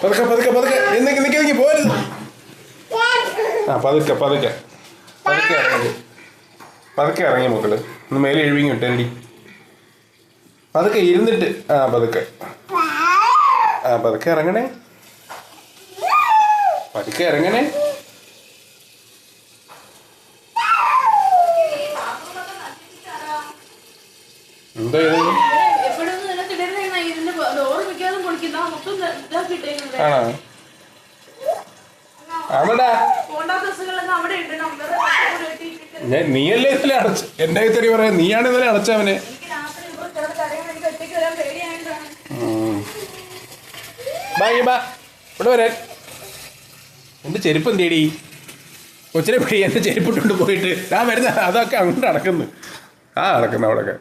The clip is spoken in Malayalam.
പതുക്കെ പതുക്കെ പതുക്കെ നിൽക്കി പോരുത്. ആ പതുക്കെ പതുക്കെ പതുക്കെ ഇറങ്ങി പതുക്കെ ഇറങ്ങി മക്കള്. ഒന്ന് മേലെ എഴുവിങ്ങി വിട്ടേണ്ടി. പതുക്കെ ഇരുന്നിട്ട് പതുക്കെ പതുക്കെ ഇറങ്ങണേ. പതുക്കെ ഇറങ്ങണേ. എന്താ ആണോ? ആണോടാ? നീയല്ലേ ഇന്നലെ അടച്ച്? എന്റെ തെറി പറയാ, നീയാണ് ഇന്നലെ അടച്ചവനെ. ഇവിടെ വരാൻ. എന്റെ ചെരുപ്പ് എന്തേടി? കൊച്ചിനെ പിടി. എന്റെ ചെരുപ്പിട്ടുണ്ട് പോയിട്ട്. ഞാൻ വരുന്ന അതൊക്കെ അങ്ങോട്ട് അടക്കുന്നു. അടക്കുന്നു അവിടെയൊക്കെ.